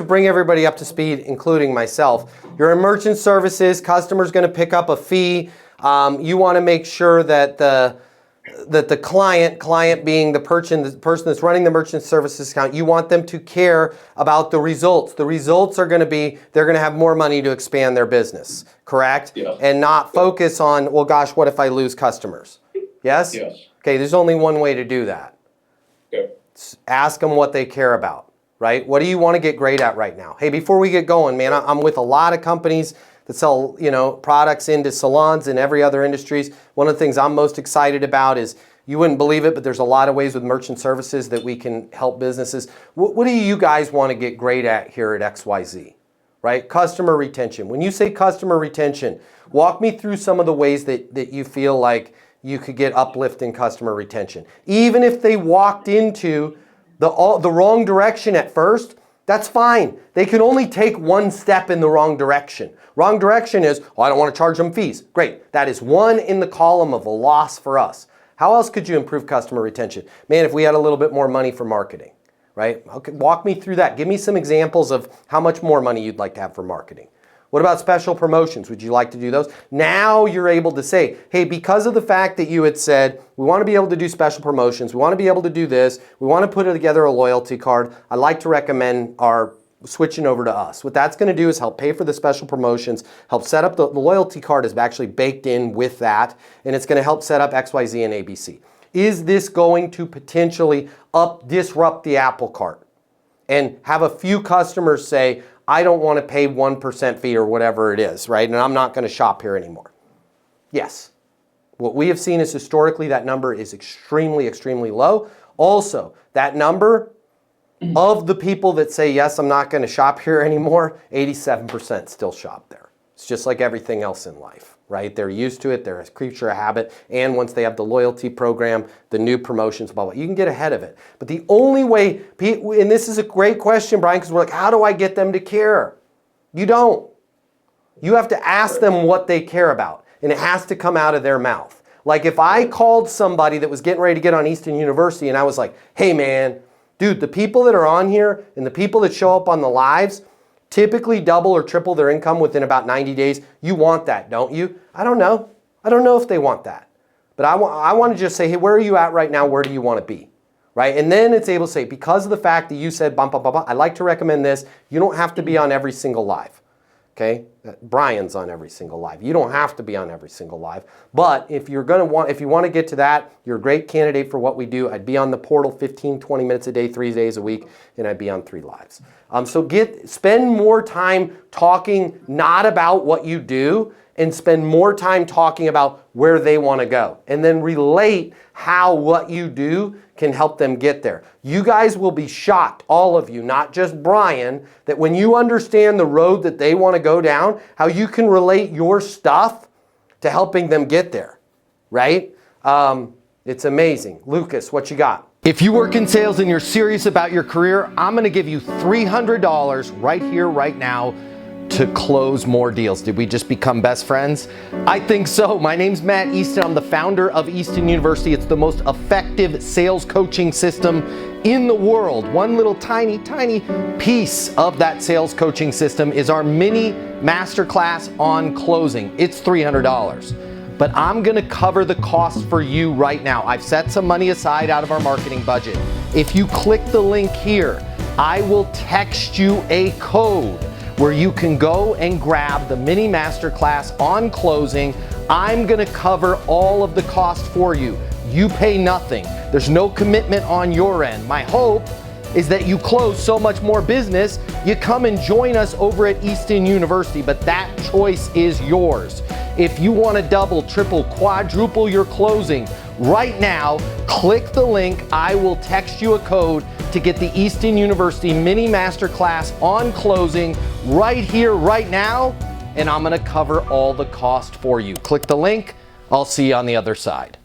To bring everybody up to speed, including myself, you're in merchant services, customer's going to pick up a fee. You want to make sure that the client being the person that's running the merchant services account, you want them to care about the results. The results are going to be, they're going to have more money to expand their business, correct? Yes. And not focus on, well, gosh, what if I lose customers? Yes? Yes. Okay, there's only one way to do that. Okay. Ask them what they care about. Right? What do you want to get great at right now? Hey, before we get going, man, I'm with a lot of companies that sell, products into salons and every other industries. One of the things I'm most excited about is, you wouldn't believe it, but there's a lot of ways with merchant services that we can help businesses. What do you guys want to get great at here at XYZ? Right? Customer retention. When you say customer retention, walk me through some of the ways that you feel like you could get uplift in customer retention. Even if they walked into the wrong direction at first, that's fine. They can only take one step in the wrong direction. Wrong direction is, oh, I don't want to charge them fees. Great. That is one in the column of a loss for us. How else could you improve customer retention? Man, if we had a little bit more money for marketing, right? Okay, walk me through that. Give me some examples of how much more money you'd like to have for marketing. What about special promotions? Would you like to do those? Now you're able to say, hey, because of the fact that you had said, we want to be able to do special promotions, we want to be able to do this, we want to put together a loyalty card, I'd like to recommend our switching over to us. What that's going to do is help pay for the special promotions, help set up the loyalty card is actually baked in with that, and it's going to help set up XYZ and ABC. Is this going to potentially disrupt the apple cart and have a few customers say, I don't want to pay 1% fee or whatever it is, right? And I'm not going to shop here anymore. Yes. What we have seen is historically that number is extremely, extremely low. Also, that number of the people that say, yes, I'm not going to shop here anymore, 87% still shop there. It's just like everything else in life, right? They're used to it. They're a creature of habit. And once they have the loyalty program, the new promotions, blah, blah, you can get ahead of it. But the only way, and this is a great question, Brian, because we're like, how do I get them to care? You don't. You have to ask them what they care about, and it has to come out of their mouth. Like if I called somebody that was getting ready to get on Easton University and I was like, hey man, dude, the people that are on here and the people that show up on the lives typically double or triple their income within about 90 days. You want that, don't you? I don't know. I don't know if they want that. But I want to just say, hey, where are you at right now? Where do you want to be? Right? And then it's able to say, because of the fact that you said, bum, bum, bum, bum, I'd like to recommend this. You don't have to be on every single live. Okay? Brian's on every single live. You don't have to be on every single live. But if you want to get to that, you're a great candidate for what we do. I'd be on the portal 15, 20 minutes a day, 3 days a week, and I'd be on 3 lives. So spend more time talking not about what you do, and spend more time talking about where they want to go. And then relate how what you do can help them get there. You guys will be shocked, all of you, not just Brian, that when you understand the road that they want to go down, how you can relate your stuff to helping them get there, right? It's amazing. Lucas, what you got? If you work in sales and you're serious about your career, I'm going to give you $300 right here, right now, to close more deals. Did we just become best friends? I think so. My name's Matt Easton. I'm the founder of Easton University. It's the most effective sales coaching system in the world. One little tiny piece of that sales coaching system is our mini masterclass on closing. It's $300. But I'm gonna cover the cost for you right now. I've set some money aside out of our marketing budget. If you click the link here, I will text you a code where you can go and grab the mini masterclass on closing. I'm gonna cover all of the cost for you. You pay nothing. There's no commitment on your end. My hope is that you close so much more business, you come and join us over at Easton University, but that choice is yours. If you wanna double, triple, quadruple your closing, right now, click the link. I will text you a code to get the Easton University Mini Masterclass on closing right here, right now, and I'm gonna cover all the cost for you. Click the link. I'll see you on the other side.